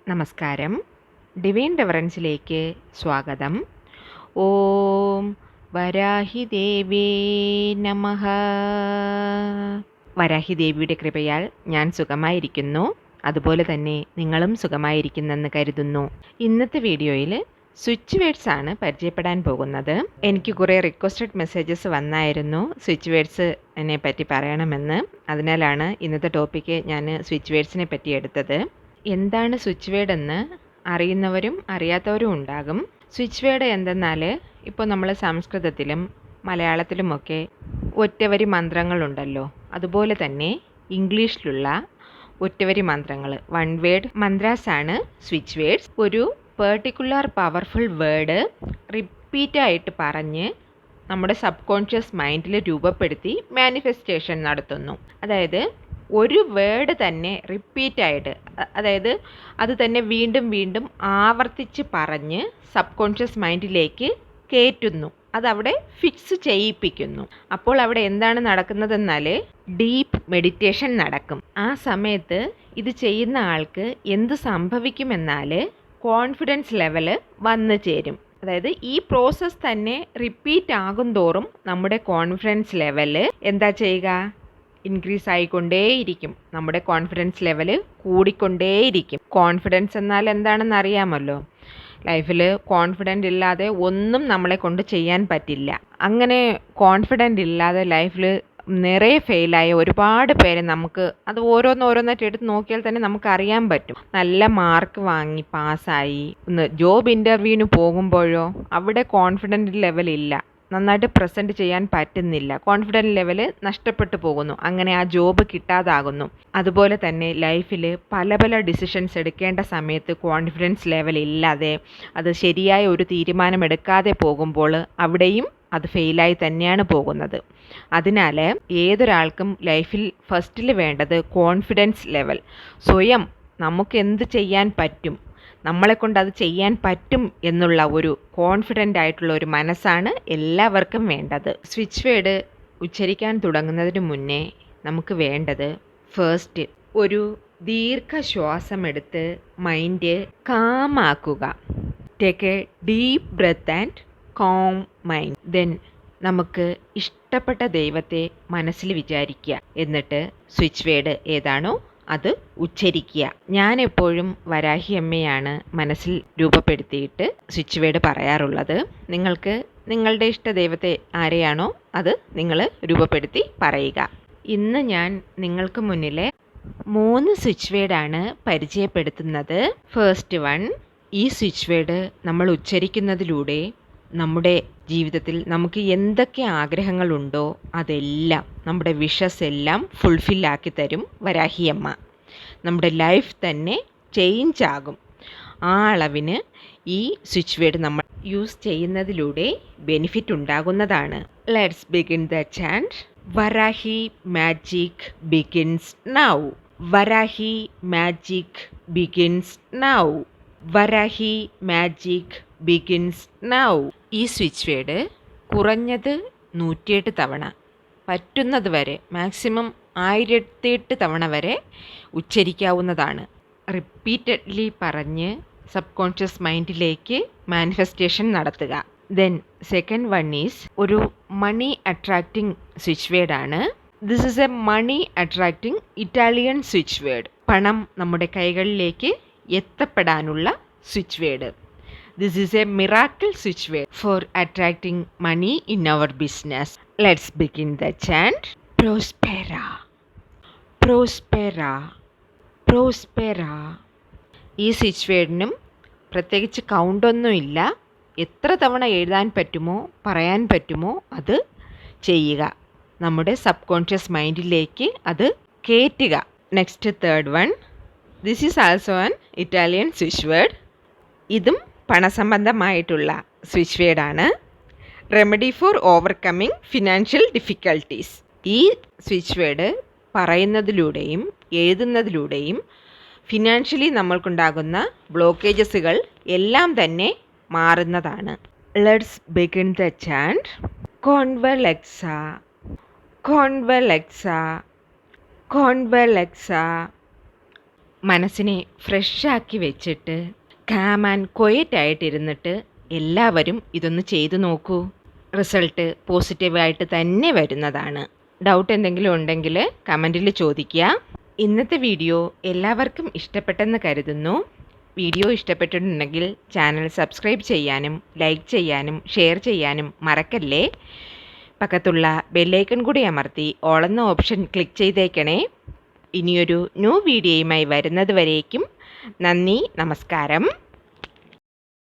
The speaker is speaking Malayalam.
നമസ്കാരം. ഡിവൈൻ റെവറൻസിലേക്ക് സ്വാഗതം. ഓം വരാഹി ദേവേ നമഃ. വരാഹി ദേവിയുടെ കൃപയാൽ ഞാൻ സുഖമായിരിക്കുന്നു. അതുപോലെ തന്നെ നിങ്ങളും സുഖമായിരിക്കുന്നെന്ന് കരുതുന്നു. ഇന്നത്തെ വീഡിയോയിൽ സ്വിച്ച് വേർഡ്സ് ആണ് പരിചയപ്പെടാൻ പോകുന്നത്. എനിക്ക് കുറേ റിക്വസ്റ്റഡ് മെസ്സേജസ് വന്നായിരുന്നു സ്വിച്ച് വേർഡ്സ് എന്നെ പറ്റി പറയണമെന്ന്. അതിനാലാണ് ഇന്നത്തെ ടോപ്പിക്ക് ഞാൻ സ്വിച്ച് വേർഡ്സിനെ പറ്റി എടുത്തത്. എന്താണ് സ്വിച്ച് വേർഡ് എന്ന് അറിയുന്നവരും അറിയാത്തവരും ഉണ്ടാകും. സ്വിച്ച് വേർഡ് എന്തെന്നാൽ ഇപ്പോൾ നമ്മൾ സംസ്കൃതത്തിലും മലയാളത്തിലുമൊക്കെ ഒറ്റവരി മന്ത്രങ്ങളുണ്ടല്ലോ, അതുപോലെ തന്നെ ഇംഗ്ലീഷിലുള്ള ഒറ്റവരി മന്ത്രങ്ങൾ, വൺ വേർഡ് മന്ത്രാസ് ആണ് സ്വിച്ച് വേർഡ്സ്. ഒരു പെർട്ടിക്കുലർ പവർഫുൾ വേർഡ് റിപ്പീറ്റായിട്ട് പറഞ്ഞ് നമ്മുടെ സബ് കോൺഷ്യസ് മൈൻഡിൽ രൂപപ്പെടുത്തി മാനിഫെസ്റ്റേഷൻ നടത്തുന്നു. അതായത് ഒരു വേർഡ് തന്നെ റിപ്പീറ്റായിട്ട്, അതായത് അത് തന്നെ വീണ്ടും വീണ്ടും ആവർത്തിച്ച് പറഞ്ഞ് സബ് കോൺഷ്യസ് മൈൻഡിലേക്ക് കയറ്റുന്നു, അതവിടെ ഫിക്സ് ചെയ്യിപ്പിക്കുന്നു. അപ്പോൾ അവിടെ എന്താണ് നടക്കുന്നതെന്നാൽ ഡീപ്പ് മെഡിറ്റേഷൻ നടക്കും. ആ സമയത്ത് ഇത് ചെയ്യുന്ന ആൾക്ക് എന്ത് സംഭവിക്കുമെന്നാൽ കോൺഫിഡൻസ് ലെവൽ വന്നു ചേരും. അതായത് ഈ പ്രോസസ്സ് തന്നെ റിപ്പീറ്റ് ആകും തോറും നമ്മുടെ കോൺഫിഡൻസ് ലെവൽ എന്താ ചെയ്യുക, ഇൻക്രീസ് ആയിക്കൊണ്ടേയിരിക്കും. നമ്മുടെ കോൺഫിഡൻസ് ലെവൽ കൂടിക്കൊണ്ടേയിരിക്കും. കോൺഫിഡൻസ് എന്നാൽ എന്താണെന്ന് അറിയാമല്ലോ. ലൈഫിൽ കോൺഫിഡൻ്റ് ഇല്ലാതെ ഒന്നും നമ്മളെ കൊണ്ട് ചെയ്യാൻ പറ്റില്ല. അങ്ങനെ കോൺഫിഡൻ്റ് ഇല്ലാതെ ലൈഫിൽ നിറയെ ഫെയിലായ ഒരുപാട് പേരെ നമുക്ക് അത് ഓരോന്നായിട്ട് എടുത്ത് നോക്കിയാൽ തന്നെ നമുക്ക് അറിയാൻ പറ്റും. നല്ല മാർക്ക് വാങ്ങി പാസ്സായി ജോബ് ഇൻ്റർവ്യൂവിന് പോകുമ്പോഴോ അവിടെ കോൺഫിഡൻറ്റ് ലെവൽ ഇല്ല, നന്നായിട്ട് പ്രസൻറ്റ് ചെയ്യാൻ പറ്റുന്നില്ല, കോൺഫിഡൻസ് ലെവൽ നഷ്ടപ്പെട്ടു പോകുന്നു, അങ്ങനെ ആ ജോബ് കിട്ടാതാകുന്നു. അതുപോലെ തന്നെ ലൈഫിൽ പല ഡിസിഷൻസ് എടുക്കേണ്ട സമയത്ത് കോൺഫിഡൻസ് ലെവൽ ഇല്ലാതെ അത് ശരിയായ ഒരു തീരുമാനം എടുക്കാതെ പോകുമ്പോൾ അവിടെയും അത് ഫെയിലായി തന്നെയാണ് പോകുന്നത്. അതിനാൽ ഏതൊരാൾക്കും ലൈഫിൽ ഫസ്റ്റിൽ വേണ്ടത് കോൺഫിഡൻസ് ലെവൽ. സ്വയം നമുക്ക് എന്ത് ചെയ്യാൻ പറ്റും, നമ്മളെക്കൊണ്ട് അത് ചെയ്യാൻ പറ്റും എന്നുള്ള ഒരു കോൺഫിഡൻ്റ് ആയിട്ടുള്ള ഒരു മനസ്സാണ് എല്ലാവർക്കും വേണ്ടത്. സ്വിച്ച് വേർഡ് ഉച്ചരിക്കാൻ തുടങ്ങുന്നതിന് മുന്നേ നമുക്ക് വേണ്ടത് ഫസ്റ്റ് ഒരു ദീർഘശ്വാസം എടുത്ത് മൈൻഡ് കാമാക്കുക. Take a deep breath and calm mind. Then നമുക്ക് ഇഷ്ടപ്പെട്ട ദൈവത്തെ മനസ്സിൽ വിചാരിക്കുക. എന്നിട്ട് സ്വിച്ച് വേർഡ് ഏതാണോ അത് ഉച്ചരിക്കുക. ഞാൻ എപ്പോഴും വരാഹി അമ്മയാണ് മനസ്സിൽ രൂപപ്പെടുത്തിയിട്ട് സ്വിച്ച് വേർഡ് പറയാറുള്ളത്. നിങ്ങൾക്ക് നിങ്ങളുടെ ഇഷ്ട ദൈവത്തെ ആരെയാണോ അത് നിങ്ങൾ രൂപപ്പെടുത്തി പറയുക. ഇന്ന് ഞാൻ നിങ്ങൾക്ക് മുന്നിലെ 3 സ്വിച്ച് വേർഡാണ് പരിചയപ്പെടുത്തുന്നത്. ഫസ്റ്റ് വൺ, ഈ സ്വിച്ച് വേർഡ് നമ്മൾ ഉച്ചരിക്കുന്നതിലൂടെ നമ്മുടെ ജീവിതത്തിൽ നമുക്ക് എന്തൊക്കെ ആഗ്രഹങ്ങളുണ്ടോ അതെല്ലാം, നമ്മുടെ വിഷസ് എല്ലാം ഫുൾഫില്ലാക്കി തരും വരാഹിയമ്മ. നമ്മുടെ ലൈഫ് തന്നെ ചേഞ്ച് ആകും. ആ അളവിന് ഈ സ്വിച്ച് വേർഡ് നമ്മൾ യൂസ് ചെയ്യുന്നതിലൂടെ ബെനിഫിറ്റ് ഉണ്ടാകുന്നതാണ്. Let's begin the chant. Varahi magic begins now. Varahi magic begins now. Varahi magic begins now. ഈ സ്വിച്ച് വേർഡ് കുറഞ്ഞത് 108 തവണ, പറ്റുന്നത് വരെ മാക്സിമം 1008 തവണ വരെ ഉച്ചരിക്കാവുന്നതാണ്. റിപ്പീറ്റഡ്ലി പറഞ്ഞ് സബ് കോൺഷ്യസ് മൈൻഡിലേക്ക് മാനിഫെസ്റ്റേഷൻ നടത്തുക. ദെൻ സെക്കൻഡ് വൺ ഈസ് ഒരു മണി അട്രാക്റ്റിംഗ് സ്വിച്ച് വേർഡാണ്. This is a money attracting Italian switch word. പണം നമ്മുടെ കൈകളിലേക്ക് എത്തപ്പെടാനുള്ള switch word. This is a miracle switch word for attracting money in our business. Let's begin the chant. Prospera, Prospera, Prospera. ഈ സ്വിച്ച് വേർഡിനും പ്രത്യേകിച്ച് കൗണ്ടൊന്നുമില്ല. എത്ര തവണ എഴുതാൻ പറ്റുമോ പറയാൻ പറ്റുമോ അത് ചെയ്യുക. നമ്മുടെ സബ് കോൺഷ്യസ് മൈൻഡിലേക്ക് അത് കയറ്റുക. Next third one. This is also an Italian switch word. ഇതും പണസംബന്ധമായിട്ടുള്ള സ്വിച്ച് വേർഡാണ്. Remedy for overcoming financial difficulties. ഈ സ്വിച്ച് വേർഡ് പറയുന്നതിലൂടെയും എഴുതുന്നതിലൂടെയും ഫിനാൻഷ്യലി നമ്മൾക്കുണ്ടാകുന്ന ബ്ലോക്കേജസുകൾ എല്ലാം തന്നെ മാറുന്നതാണ്. Let's begin the chant. കോൺവെലക്സ, കോൺവെലക്സ, കോൺവെലക്സ. മനസ്സിനെ ഫ്രഷാക്കി വെച്ചിട്ട് കാം ആൻഡ് ക്വയറ്റ് ആയിട്ടിരുന്നിട്ട് എല്ലാവരും ഇതൊന്ന് ചെയ്തു നോക്കൂ. റിസൾട്ട് പോസിറ്റീവായിട്ട് തന്നെ വരുന്നതാണ്. ഡൗട്ട് എന്തെങ്കിലും ഉണ്ടെങ്കിൽ കമൻറ്റിൽ ചോദിക്കുക. ഇന്നത്തെ വീഡിയോ എല്ലാവർക്കും ഇഷ്ടപ്പെട്ടെന്ന് കരുതുന്നു. വീഡിയോ ഇഷ്ടപ്പെട്ടിട്ടുണ്ടെങ്കിൽ ചാനൽ സബ്സ്ക്രൈബ് ചെയ്യാനും ലൈക്ക് ചെയ്യാനും ഷെയർ ചെയ്യാനും മറക്കല്ലേ. പക്കത്തുള്ള ബെല്ലൈക്കൺ കൂടി അമർത്തി ഓൾ എന്ന ഓപ്ഷൻ ക്ലിക്ക് ചെയ്തേക്കണേ. ഇനിയൊരു ന്യൂ വീഡിയോയുമായി വരുന്നത് വരേക്കും നന്ദി, നമസ്കാരം.